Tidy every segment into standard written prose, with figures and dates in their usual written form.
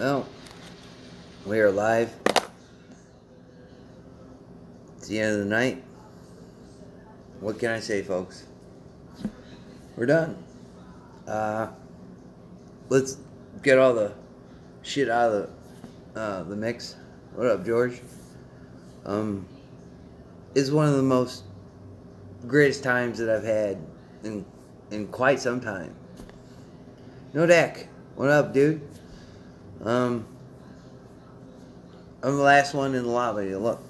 Well, we are live. It's the end of the night. What can I say, folks? We're done. Let's get all the shit out of the mix. What up, George? It's one of the most greatest times that I've had in quite some time. No Dak, what up, dude? I'm the last one in the lobby. Look,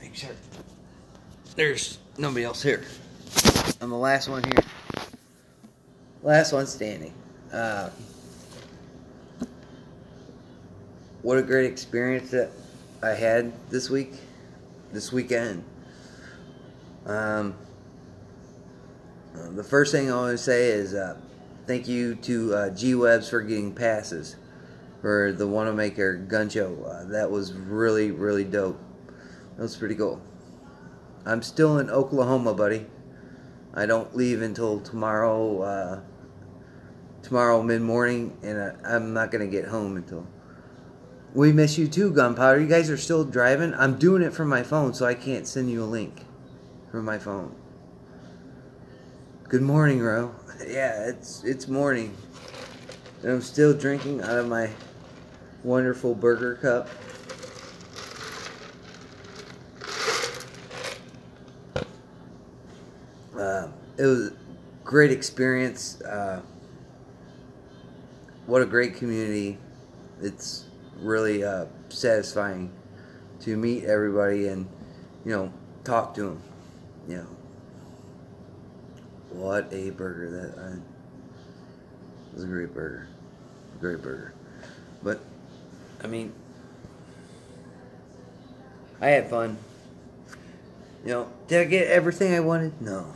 make sure there's nobody else here. I'm the last one here. Last one standing. What a great experience that I had this weekend. The first thing I want to say is thank you to G-Webs for getting passes for the Wanamaker gun show. That was really, really dope. That was pretty cool. I'm still in Oklahoma, buddy. I don't leave until tomorrow mid-morning, and I'm not going to get home until... We miss you too, Gunpowder. You guys are still driving? I'm doing it from my phone, so I can't send you a link from my phone. Good morning, Ro. Yeah, it's morning. And I'm still drinking out of my wonderful burger cup. It was a great experience. What a great community. It's really satisfying to meet everybody and, talk to them. What a burger. It was a great burger. Great burger. But, I had fun. Did I get everything I wanted? No.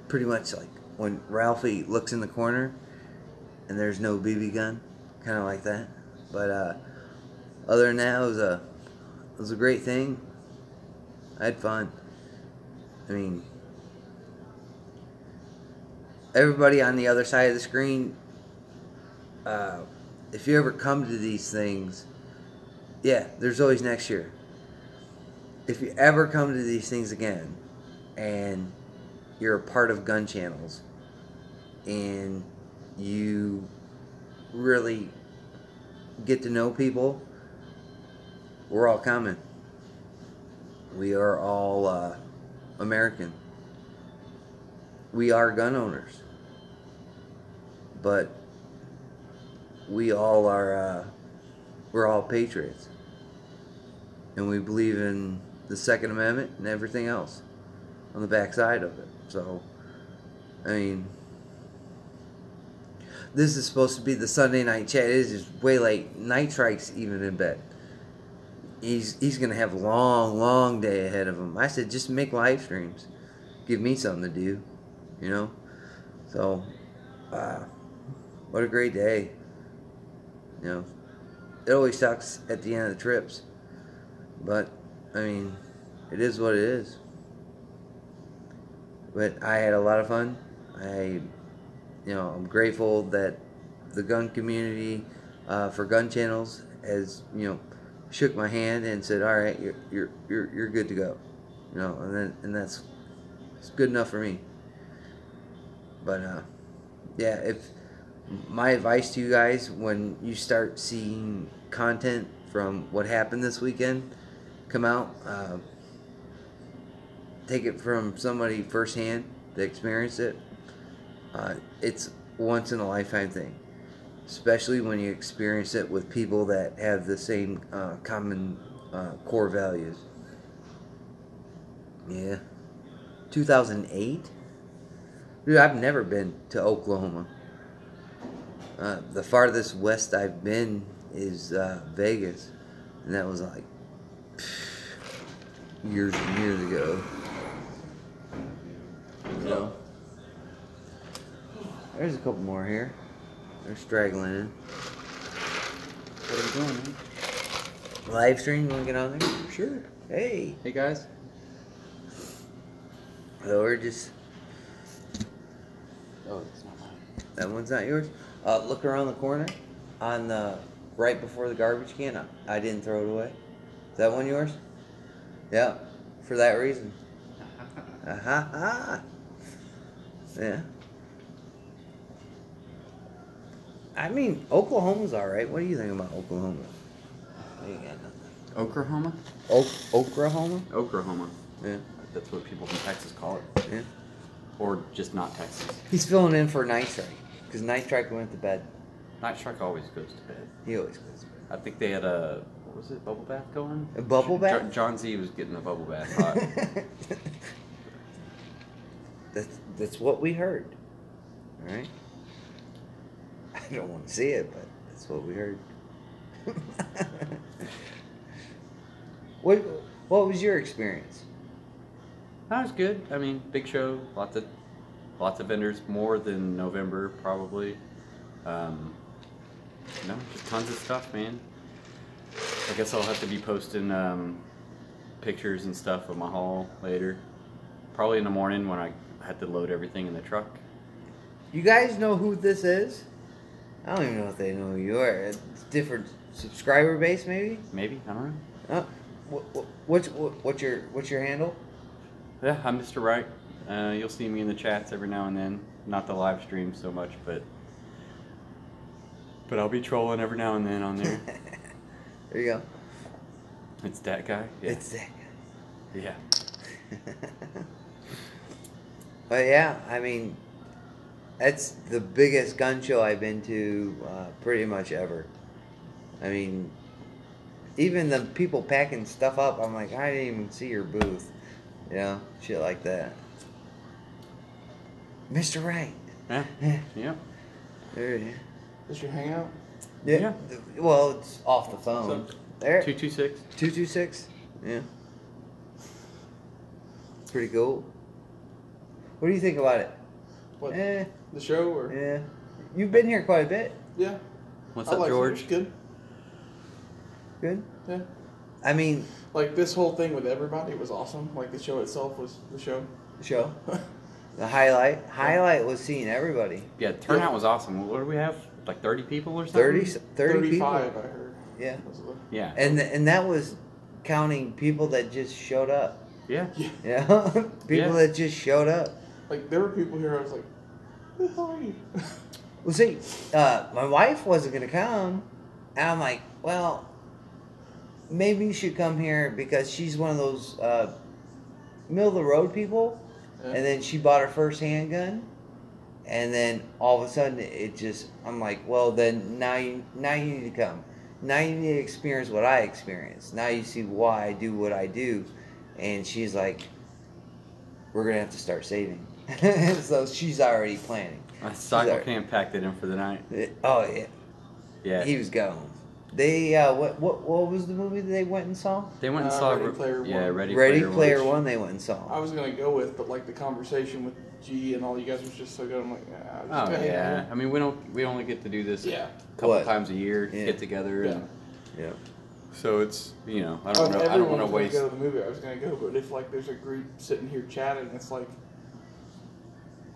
Pretty much like when Ralphie looks in the corner and there's no BB gun. Kind of like that. But, other than that, it was a great thing. I had fun. Everybody on the other side of the screen, if you ever come to these things, yeah, there's always next year. If you ever come to these things again, and you're a part of gun channels, and you really get to know people, we're all coming. We are all American. We are gun owners. But we all are, we're all patriots. And we believe in the Second Amendment and everything else on the backside of it. So, this is supposed to be the Sunday night chat. It is just way late. Night Strike's even in bed. He's going to have a long, long day ahead of him. I said, just make live streams. Give me something to do, So, what a great day. It always sucks at the end of the trips. But, it is what it is. But I had a lot of fun. I'm grateful that the gun community for gun channels has, shook my hand and said, "All right, you're good to go," and that's it's good enough for me. But yeah, if my advice to you guys when you start seeing content from what happened this weekend come out, take it from somebody firsthand that experienced it. It's once in a lifetime thing, especially when you experience it with people that have the same common core values. Yeah. 2008? Dude, I've never been to Oklahoma. The farthest west I've been is Vegas, and that was like years and years ago. There's a couple more here. They're straggling in. What are we doing, man? Live stream, you want to get on there? Sure. Hey. Hey, guys. So we're just... Oh, it's not mine. That one's not yours? Look around the corner on the right before the garbage can. I didn't throw it away. Is that one yours? Yeah, for that reason. Yeah. I mean, Oklahoma's all right. What do you think about Oklahoma? You got nothing. Oklahoma? Oklahoma? Oklahoma. Yeah. That's what people from Texas call it. Yeah. Or just not Texas. He's filling in for Night Strike because Night Strike went to bed. Night Strike always goes to bed. He always goes to bed. I think they had a, what was it, bubble bath going? A bubble bath? John Z was getting a bubble bath hot. That's what we heard. All right. I don't want to see it, but that's what we heard. What was your experience? That was good. I mean, big show, lots of vendors, more than November probably. Just tons of stuff, man. I guess I'll have to be posting pictures and stuff of my haul later. Probably in the morning when I had to load everything in the truck. You guys know who this is? I don't even know if they know who you are. It's different subscriber base, maybe. Maybe, I don't know. What's your handle? Yeah, I'm Mr. Wright. You'll see me in the chats every now and then. Not the live stream so much, but I'll be trolling every now and then on there. There you go. It's that guy? Yeah. It's that guy. Yeah. But yeah, I mean, that's the biggest gun show I've been to pretty much ever. I mean, even the people packing stuff up, I'm like, I didn't even see your booth. You know, shit like that. Mr. Wright. Yeah. Yeah. There it is. Is your hangout? Yeah. Well, it's off the phone. So, there. 226. 226? Yeah. Pretty cool. What do you think about it? What? The show or? Yeah. You've been here quite a bit. Yeah. What's I up, like George? it. It's good. Good? Yeah. I mean, Like this whole thing with everybody was awesome. Like the show itself was the show. show. The highlight was seeing everybody. Yeah, turnout was awesome. What do we have? Like 30 people or something? 30 35, people. I heard. Yeah. Yeah. And that was counting people that just showed up. Yeah. Yeah. Yeah. People that just showed up. Like there were people here. I was like, "Who the hell are you?" Well, see, my wife wasn't gonna come, and I'm like, well, maybe you should come here because she's one of those middle of the road people. Yeah. And then she bought her first handgun, and then all of a sudden I'm like, well, then now you need to come. Now you need to experience what I experienced. Now you see why I do what I do. And she's like, we're gonna have to start saving. So she's already planning. Cycle Camp packed it in for the night. Oh yeah. Yeah. He was going. They what was the movie that they went and saw? They went and saw Ready Player One. Yeah, Ready Player One. One. They went and saw. I was gonna go with, but like the conversation with G and all you guys was just so good. I'm like, Oh yeah. I mean, we only get to do this Yeah. a couple times a year, Yeah. get together, and Yeah. so it's I If don't want to everyone was gonna waste. go to the movie, I was gonna go. But if like there's a group sitting here chatting, it's like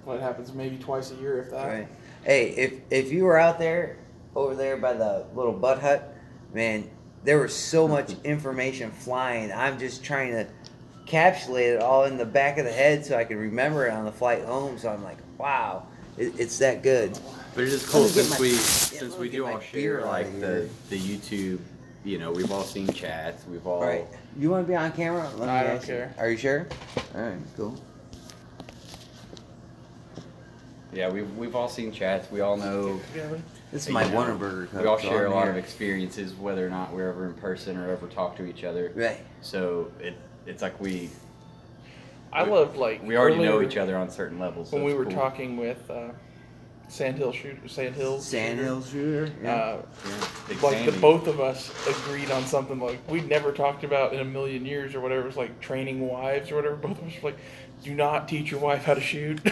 what happens maybe twice a year, if that. Right. Hey, if you were out there over there by the little butt hut, man, there was so much information flying. I'm just trying to encapsulate it all in the back of the head so I can remember it on the flight home. So I'm like, wow, it's that good. But it is cool Let me get since my- we get do my all beer share out like of the here. YouTube. We've all seen chats. We've all. All right, you want to be on camera? Let me I don't ask you. care. Are you sure? All right, cool. Yeah, we've all seen chats. We all know. This is you my know, Whataburger cup. We all so share I'm a lot here. of experiences, whether or not we're ever in person or ever talk to each other. Right. So it's like I love like we already know earlier each other on certain levels. So when we it's were cool. talking with Sandhills Shooter. Yeah. Yeah, Big Like Sandy. the both of us agreed on something like we'd never talked about in a million years or whatever. It was like training wives or whatever. Both of us were like, do not teach your wife how to shoot.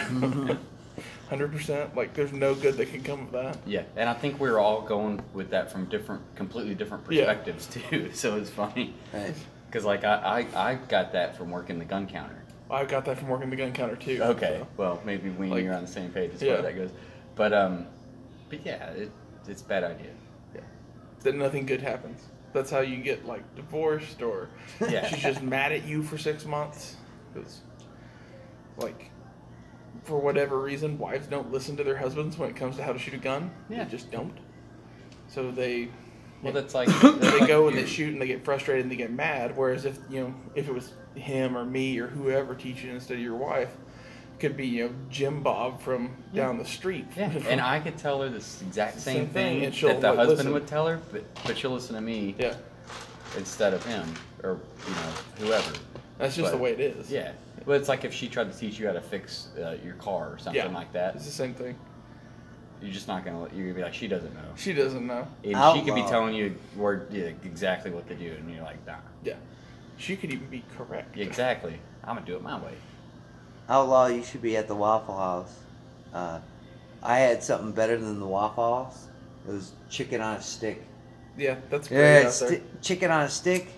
100%. Like there's no good that can come of that. Yeah, and I think we're all going with that from completely different perspectives too. So it's funny Right. because like I got that from working the gun counter. I got that from working the gun counter too. Okay, so. well maybe we and Like, you're on the same page as yeah. far as that goes, but But yeah, it's a bad idea. Yeah. Then nothing good happens. That's how you get like divorced, or she's just mad at you for 6 months. Because, like, for whatever reason, wives don't listen to their husbands when it comes to how to shoot a gun. Yeah. They just don't. So they. Well, that's like they go and they shoot and they get frustrated and they get mad. Whereas if it was him or me or whoever teaching instead of your wife, it could be Jim Bob from down the street. Yeah, and I could tell her this exact same thing and she'll, that the husband listen. would tell her, but she'll listen to me instead of him or whoever. That's just the way it is. Yeah, well, it's like if she tried to teach you how to fix your car or something like that. It's the same thing. You're just not gonna. You're gonna be like, she doesn't know. She doesn't know. And she could be telling you exactly what to do, and you're like, nah. Yeah. She could even be correct. Yeah, exactly. I'm gonna do it my way. Outlaw, you should be at the Waffle House. I had something better than the Waffle House. It was chicken on a stick. Yeah, that's great out there. Chicken on a stick.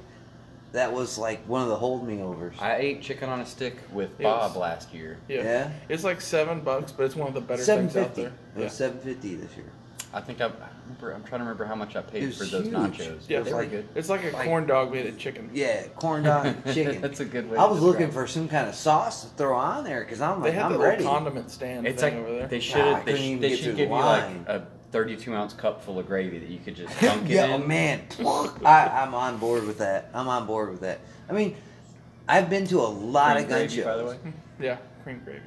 That was like one of the hold me overs. I ate chicken on a stick with Bob last year. Yeah. It's like $7, but it's one of the better things out there. It was $7.50 this year. I think I'm trying to remember how much I paid for those huge. nachos. Yeah, they were good. It's like a corn dog made of chicken. Yeah, corn dog and chicken. That's a good way. I was looking for some kind of sauce to throw on there because I'm like, they have I'm the ready. little condiment stand It's thing like over there. they should they should give you like a 32-ounce cup full of gravy that you could just dunk it yeah, in. man, I'm on board with that. I mean, I've been to a lot Cream of gun gravy, shows. by the way, Yeah, cream gravy.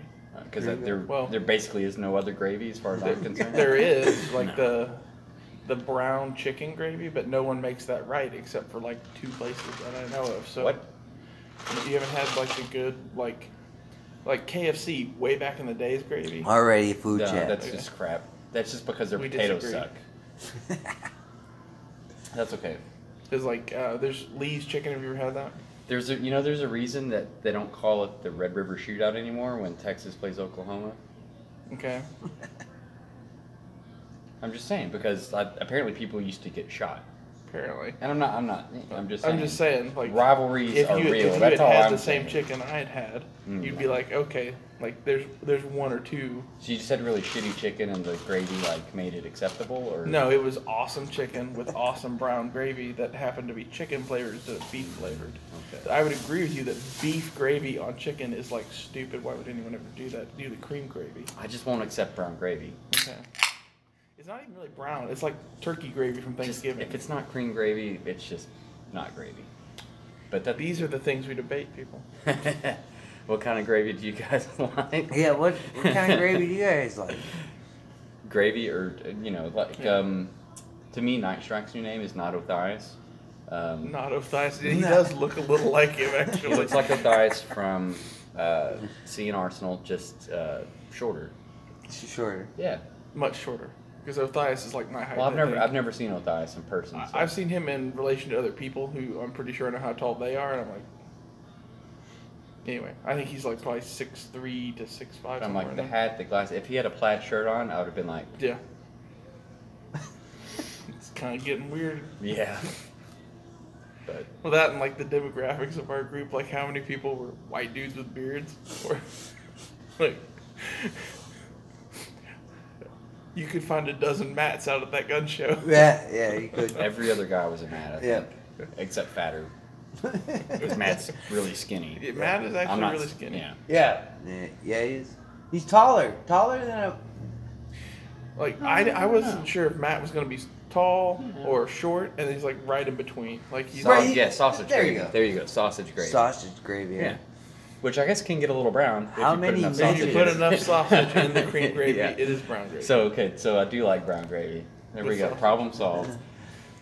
because there basically is no other gravy as far as I'm concerned. There is like the brown chicken gravy, but no one makes that right except for like 2 places that I know of. So What? You haven't had like the good like KFC way back in the days gravy? Already food No, chat. that's just crap. That's just because their We potatoes disagree. suck. That's okay. There's like there's Lee's chicken. Have you ever had that? There's a reason that they don't call it the Red River Shootout anymore when Texas plays Oklahoma. Okay. I'm just saying because apparently people used to get shot. Apparently. And I'm just saying. Like rivalries are real. If you That's all had I'm the same saying. chicken I had, you'd be like, okay, like there's 1 or 2. So you just had really shitty chicken and the gravy like made it acceptable, or No, it was awesome chicken with awesome brown gravy that happened to be chicken flavored instead of beef flavored. Okay. I would agree with you that beef gravy on chicken is like stupid. Why would anyone ever do that? Do the cream gravy. I just won't accept brown gravy. Okay. It's not even really brown. It's like turkey gravy from Thanksgiving. If it's not cream gravy, it's just not gravy. But These are the things we debate, people. What kind of gravy do you guys like? Yeah, what kind of gravy do you guys like? Gravy, or to me, Night Strike's new name is Not Othias. Not Othias. He does look a little like him, He actually. looks like Othias from seeing Arsenal, just shorter. It's shorter. Yeah. Much shorter. Because Othias is like my height. Well, I think. I've never seen Othias in person. So. I've seen him in relation to other people who I'm pretty sure know how tall they are, and I'm like. Anyway, I think he's like probably 6'3" to 6'5". I'm like the hat, the glasses. If he had a plaid shirt on, I would have been like, Yeah. It's kind of getting weird. yeah. But Well, that and like the demographics of our group, like how many people were white dudes with beards, or like you could find a dozen Matts out at that gun show. Yeah, you could. every other guy was a Matt, I think, Yeah. except Fatter. Because Matt's really skinny. Yeah, Matt is I'm actually not really skinny. Yeah. Yeah, he's taller than a. Like I wasn't sure if Matt was gonna be tall or short, and he's like right in between. Like he's Right. Yeah, sausage There you gravy. go. There you go. Sausage gravy. Sausage gravy. Yeah. Which I guess can get a little brown. How many if if you you put enough sausage in the cream gravy, Yeah. it is brown gravy. So I do like brown gravy. There we With go. sausage. Problem solved.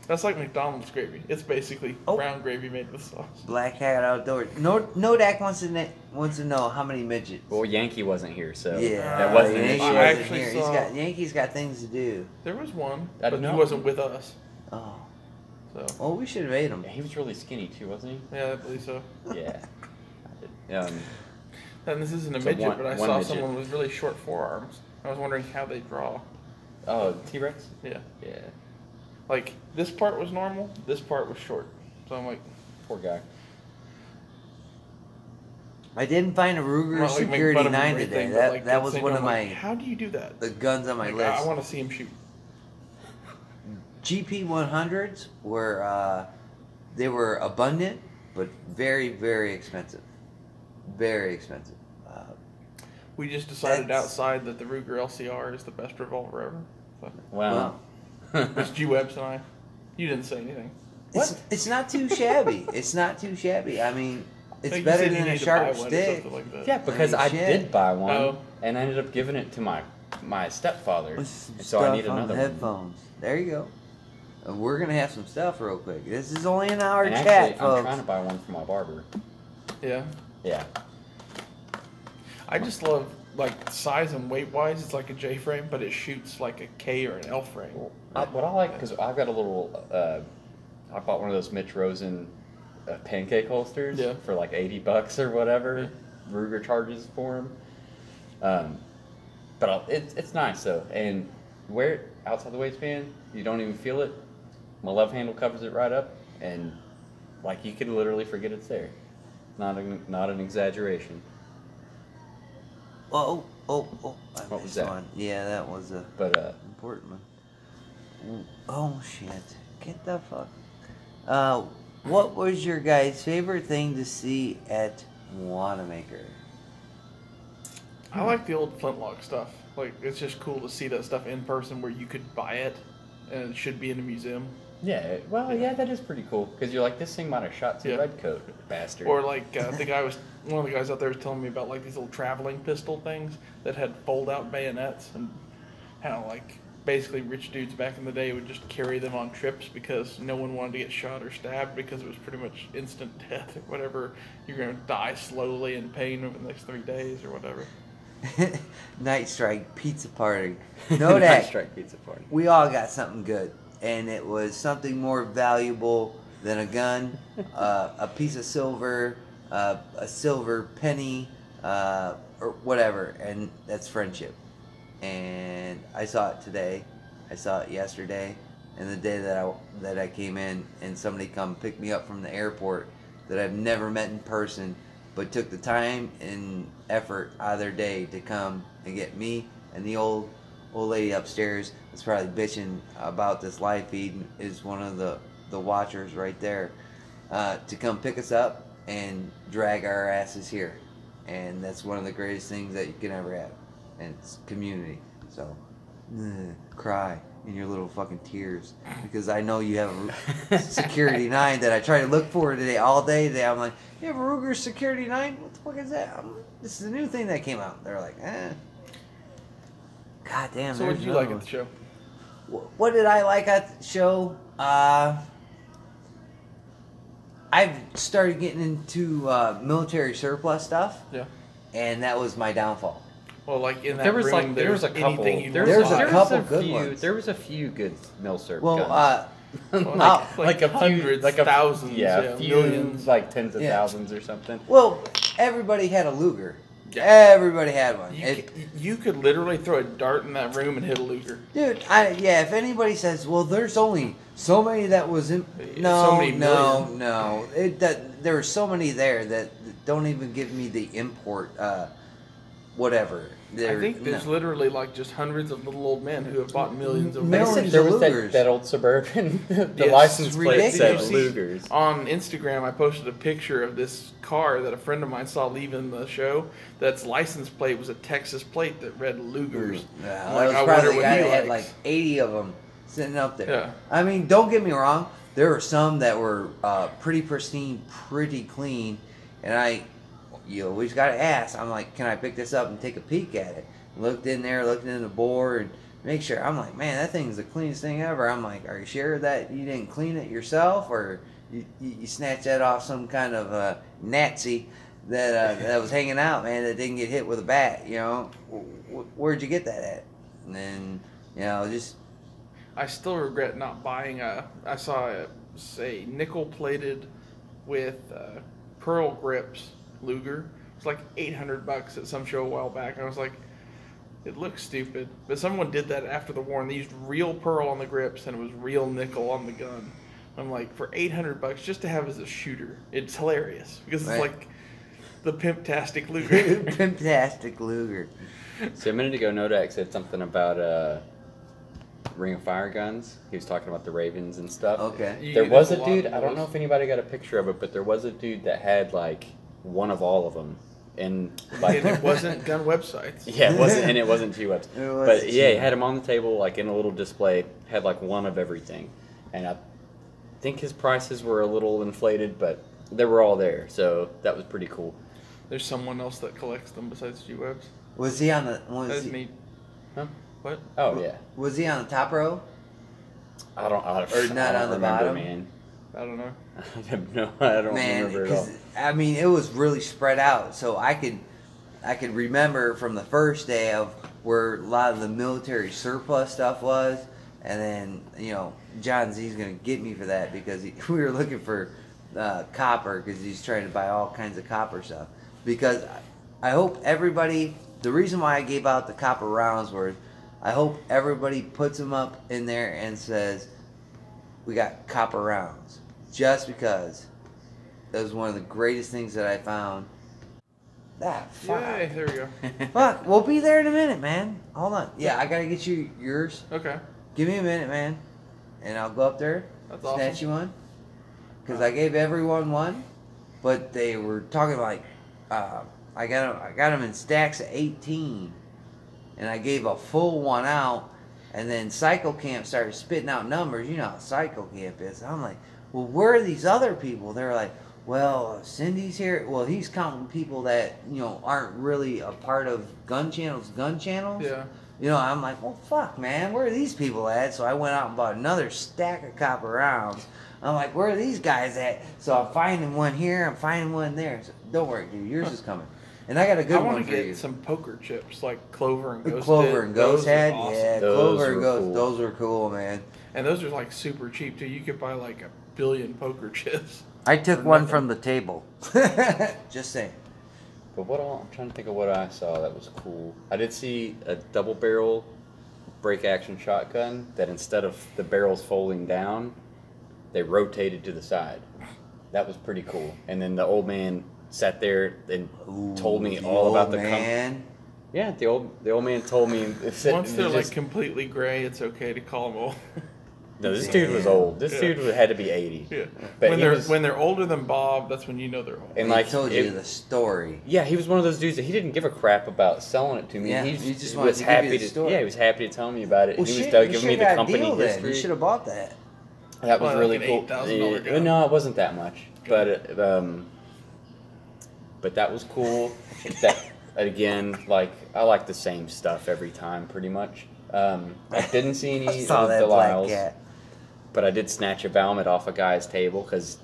That's like McDonald's gravy. It's basically Oh. brown gravy made with sauce. Black Hat Outdoors. Nodak wants to know how many midgets. Well, Yankee wasn't here, so Yeah, that wasn't an Yankee issue. I wasn't actually here. saw- Yankee's got things to do. There was one, I but know. he wasn't with us. Oh, So well, we should have ate him. Yeah, he was really skinny too, wasn't yeah, I believe so. he? Yeah. And this isn't a So midget, one- but I one saw midget. someone with really short forearms. I was wondering how they draw. Oh, T-Rex? Yeah. Yeah. Like, this part was normal, this part was short. So I'm like, Poor guy. I didn't find a Ruger I'm not, like, making Security fun of him or 9 anything, today. but, That like, that at the was same one time, of I'm my like, how do you do that? the guns on my Like, list. I want to see him shoot. GP 100s were they were abundant, but very, very expensive. Very expensive. We just decided That's- outside that the Ruger LCR is the best revolver ever. So, Well, it's G Webbs and I. You didn't say anything. It's not too shabby. It's not too shabby. I mean, it's Like you better said you than a need to sharp buy one or stick. something like that. yeah, because I I mean, did shit. buy one, Oh. and I ended up giving it to my stepfather. With some And so I need stuff on another the one. headphones. There you go. We're gonna have some stuff real quick. This is only an hour And chat, actually, I'm folks. trying to buy one for my barber. Yeah. Yeah. I just love, like, size and weight wise, it's like a J frame, but it shoots like a K or an L frame. What I like, because I've got a little, I bought one of those Mitch Rosen pancake holsters Yeah. for like $80 or whatever. Ruger charges for them. But it's nice though, and wear it outside the waistband. You don't even feel it. My love handle covers it right up, and like you could literally forget it's there. Not an exaggeration. Oh. I What was missed that? one. Yeah, that was a But important one. Oh shit! Get the fuck. What was your guys' favorite thing to see at Wanamaker? I like the old flintlock stuff. Like, it's just cool to see that stuff in person where you could buy it and it should be in a museum. yeah, well, yeah, that is pretty cool because you're like, this thing might have shot some Yeah. redcoat bastard. Or like one of the guys out there was telling me about like these little traveling pistol things that had fold-out bayonets, and how like basically rich dudes back in the day would just carry them on trips because no one wanted to get shot or stabbed because it was pretty much instant death or whatever. You're gonna die slowly in pain over the next 3 days or whatever. Night Strike Pizza Party. Know that Strike pizza party. we all got something good, and it was something more valuable than a gun, a piece of silver, a silver penny, or whatever, and that's friendship. And I saw it today, I saw it yesterday, and the day that I came in, and somebody come pick me up from the airport that I've never met in person, but took the time and effort out of their day to come and get me and the old lady upstairs that's probably bitching about this live feed, is one of the watchers right there, to come pick us up and drag our asses here. And that's one of the greatest things that you can ever have, and it's community. So cry in your little fucking tears, because I know you have a Security 9 that I try to look for today, all day today. I'm like, you have a Ruger Security 9? What the fuck is that? This is a new thing that came out. They're like, God damn. So what did you like at the show? What did I like at the show? I've started getting into military surplus stuff, Yeah. and that was my downfall. Well, like in that There was room, like there was a there's couple. anything you There want was to There's a buy. couple good ones. There was a few good milsurp Well, guns. like a few, hundreds, like a thousands, yeah, yeah, few, millions. like tens of Yeah. thousands or something. well, everybody had a Luger. Yeah. Everybody had one. You could literally throw a dart in that room and hit a Luger. Dude, if anybody says, well, there's only so many that was in, So many million. no, there were so many there that don't even give me the import, whatever. I think there's literally like just hundreds of little old men who have bought millions of Millions There of was Lugers. that old Suburban. The Yes, license it's plate said ridiculous. Lugers. On Instagram, I posted a picture of this car that a friend of mine saw leaving the show. That's license plate was a Texas plate that read Lugers. Yeah, I'm that was I probably wonder the what guy he that had likes. like 80 of them sitting up there. Yeah. I mean, don't get me wrong. There were some that were pretty pristine, pretty clean, and you always got to ask. I'm like, can I pick this up and take a peek at it? Looked in there, looked in the bore, and make sure. I'm like, man, that thing's the cleanest thing ever. I'm like, are you sure that you didn't clean it yourself, or you snatched that off some kind of Nazi that was hanging out, man, that didn't get hit with a bat? You know, where'd you get that at? And then, just. I still regret not buying I saw a nickel plated with pearl grips Luger. It's like $800 at some show a while back. I was like, it looks stupid, but someone did that after the war and they used real pearl on the grips and it was real nickel on the gun. I'm like, for $800 just to have as a shooter, it's hilarious because it's Right. like the pimptastic Luger. Pimptastic Luger. So a minute ago, Nodak said something about Ring of Fire guns. He was talking about the Ravens and stuff. Okay. There was a lot dude, of I don't know those. if anybody got a picture of it, but there was a dude that had like one of all of them. And like, And it wasn't gun websites. yeah, it wasn't, and it wasn't G-Webs. It was But yeah, he G-Web. had him on the table, like in a little display, had like one of everything. And I think his prices were a little inflated, but they were all there, so that was pretty cool. There's someone else that collects them besides G-Webs. Was he on the? That's neat. Huh? What? Oh yeah. Was he on the top row? I don't Or not I don't on the remember, bottom? man. I don't know. I have no, I don't Man, remember at all. because I mean, it was really spread out, so I could remember from the first day of where a lot of the military surplus stuff was, and then John Z's gonna get me for that because we were looking for copper because he's trying to buy all kinds of copper stuff. Because I hope everybody. The reason why I gave out the copper rounds was I hope everybody puts them up in there and says we got copper rounds, just because that was one of the greatest things that I found. Fuck. Yay, there we go. Fuck, we'll be there in a minute, man. Hold on. Yeah, I gotta get you yours. Okay. Give me a minute, man, and I'll go up there, That's snatch awesome. you one. Because I gave everyone one, but they were talking like, I got them in stacks of 18, and I gave a full one out, and then Cycle Camp started spitting out numbers. You know how Cycle Camp is. I'm like, well, where are these other people? They're like, well, Cindy's here. Well, he's counting people that aren't really a part of gun channels. Yeah. I'm like, well, fuck, man, where are these people at? So I went out and bought another stack of copper rounds. I'm like, where are these guys at? So I'm finding one here, I'm finding one there. So don't worry, dude, yours is coming. And I got a good I one want for to get you. some poker chips like Clover and Ghost. Clover did. and Ghost Those are had, awesome. yeah, Those Clover were and Ghost, cool. those were cool, man. And those are like super cheap too. You could buy like 1 billion poker chips. I took For one nothing. from the table. Just saying. But I'm trying to think of what I saw that was cool. I did see a double barrel break action shotgun that instead of the barrels folding down, they rotated to the side. That was pretty cool. And then the old man sat there and told me the all about old the man. Yeah, the old man told me. Once they're like completely gray, it's okay to call them old. No, this dude was old. This Yeah. dude had to be 80. Yeah. But When they're older than Bob, that's when you know they're old. And He like told you the story. Yeah, he was one of those dudes that he didn't give a crap about selling it to me. Yeah, he he just was wanted to give happy you the story. Yeah, he was happy to tell me about it. Well, he was shit, giving you me the got a company deal then. history. You should have bought that. That was Well, really like cool. an $8,000 gun. No, it wasn't that much, but that was cool. That again, like I like the same stuff every time, pretty much. I didn't see any I of saw the that black Lyles, cat. but I did snatch a Valmet off a guy's table because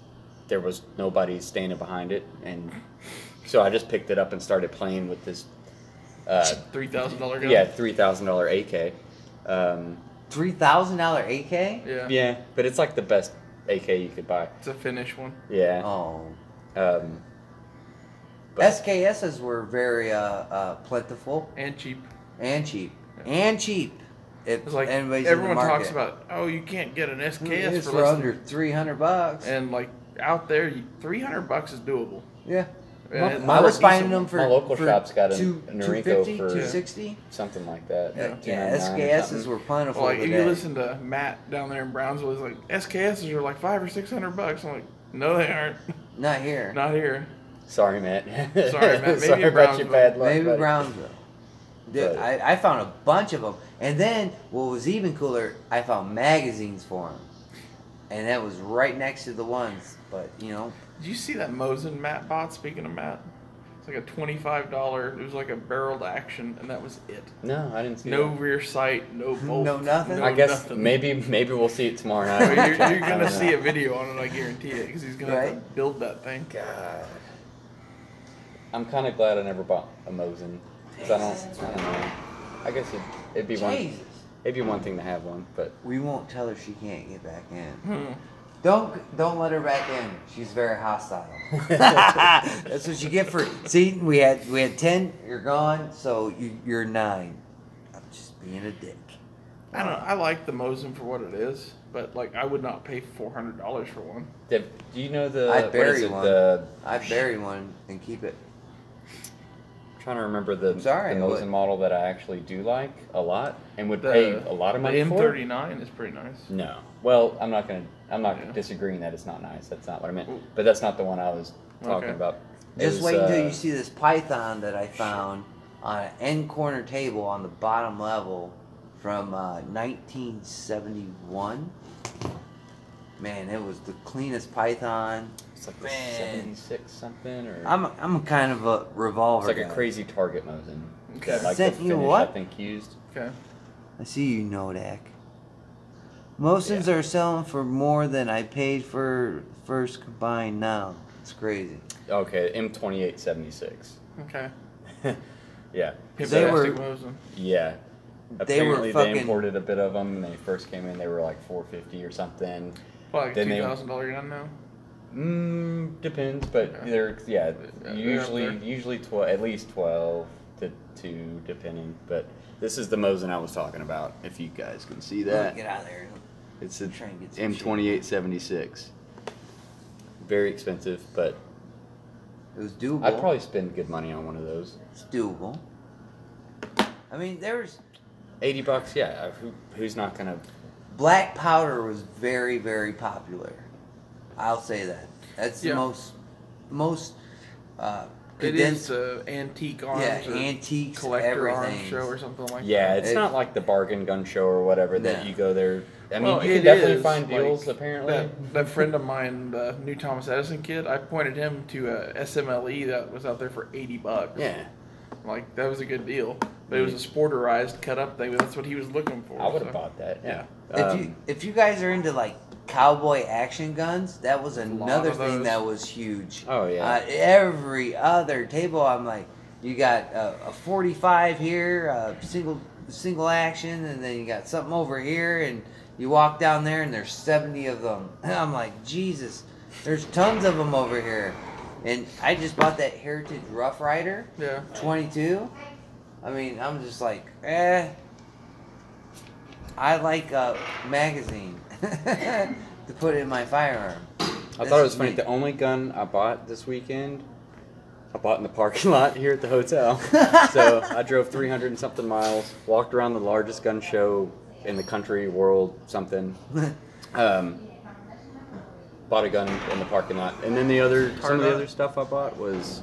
there was nobody standing behind it, and so I just picked it up and started playing with this. $3,000 gun. Yeah, $3,000 AK. $3,000 AK? Yeah. Yeah, but it's like the best AK you could buy. It's a Finnish one. Yeah. Oh. But- SKSs were very plentiful And cheap. and cheap. And cheap. If It's like anybody's everyone in the market. talks about, oh, you can't get an SKS It's for for less under $300. And like out there, $300 is doable. Yeah. And I was for a finding decent them one. for My local for shop's got a two- Noriko 250, for- 260. something like that. Yeah. like Yeah, 299 or SKSs something. were plentiful Like if today. you listen to Matt down there in Brownsville, he's like SKSs are like $500 or $600. I'm like, no, they aren't. Not here. Not here. Sorry, Matt. Sorry, Matt. Maybe Sorry in about your Brownsville. bad luck. Maybe buddy. Brownsville. Dude, But- I found a bunch of them. And then, what was even cooler, I found magazines for them. And that was right next to the ones. But, Did you see that Mosin Matt bought? Speaking of Matt, it's like a $25. It was like a barreled action, and that was it. No, I didn't see No that. rear sight, no bolt, No nothing? I guess nothing. maybe we'll see it tomorrow I night. mean, you're I gonna don't see know. a video on it, I guarantee it, because he's gonna have to Right? build that thing. God. I'm kind of glad I never bought a Mosin. 'Cause I don't know. I guess it'd be Jesus. it'd be one thing to have one, but We won't tell her she can't get back in. Hmm. Don't let her back in. She's very hostile. That's what you get for. See, we had 10. You're gone, so you're 9. I'm just being a dick. I don't know. I like the Mosin for what it is, but like I would not pay $400 for one. do you know the I'd what bury is it, one. the I'd bury one and keep it. trying to remember the Sorry, Mosin what? model that I actually do like a lot and would The, pay a lot of money the for. M39 is pretty nice. No. Well, I'm not Yeah. disagreeing that it's not nice. That's not what I meant. Ooh. But that's not the one I was talking Okay. about. It Just was, wait until you see this python that I found on an end corner table on the bottom level from 1971. Man, it was the cleanest python. It's like the Man. 76 something or. I'm kind of a revolver It's like guy. a crazy target Mosin. Okay. That like the Sent you finish what? I think used. Okay. I see you, Nodak. Mosins are selling for more than I paid for first combined now. It's crazy. Okay, M2876. Okay. Yeah. They were- Plastic Mosin. Yeah. They were Apparently fucking- they imported a bit of them when they first came in. They were like $450 or something. Probably like a Then they- $2,000 gun now. Depends, but Okay. they're They're up there. usually 12, at least 12 to 2 depending. But this is the Mosin I was talking about. If you guys can see that, Get out of there. it's a Try and get some M2876. Very expensive, but It was doable. I'd probably spend good money on one of those. It's doable. I mean, there was $80, yeah. Who's not gonna? black powder was very, very popular. I'll say that. That's Yeah. the most It is condensed. antique arms. Yeah, or antiques, collector arms everything. show or something like Yeah, that. it's It- not like the bargain gun show or whatever that No. you go there. I mean, Well, you it can definitely is, find like, deals apparently. That friend of mine, the new Thomas Edison kid, I pointed him to a SMLE that was out there for $80. Yeah, Like, that was a good deal. But it was a sporterized, cut up thing. That's what he was looking for. I would have so. bought that. Yeah. If you guys are into like cowboy action guns, that was another of thing those. that was huge. Oh, yeah. Every other table, I'm like, you got a 45 here, a single action, and then you got something over here, and you walk down there, and there's 70 of them. And I'm like, Jesus, there's tons of them over here. And I just bought that Heritage Rough Rider Yeah. 22. I mean, I'm just like, I like a magazine to put in my firearm. I thought it was funny. The only gun I bought this weekend, I bought in the parking lot here at the hotel. So I drove 300 and something miles, walked around the largest gun show in the country, world, something. Bought a gun in the parking lot, and then some of the other stuff I bought was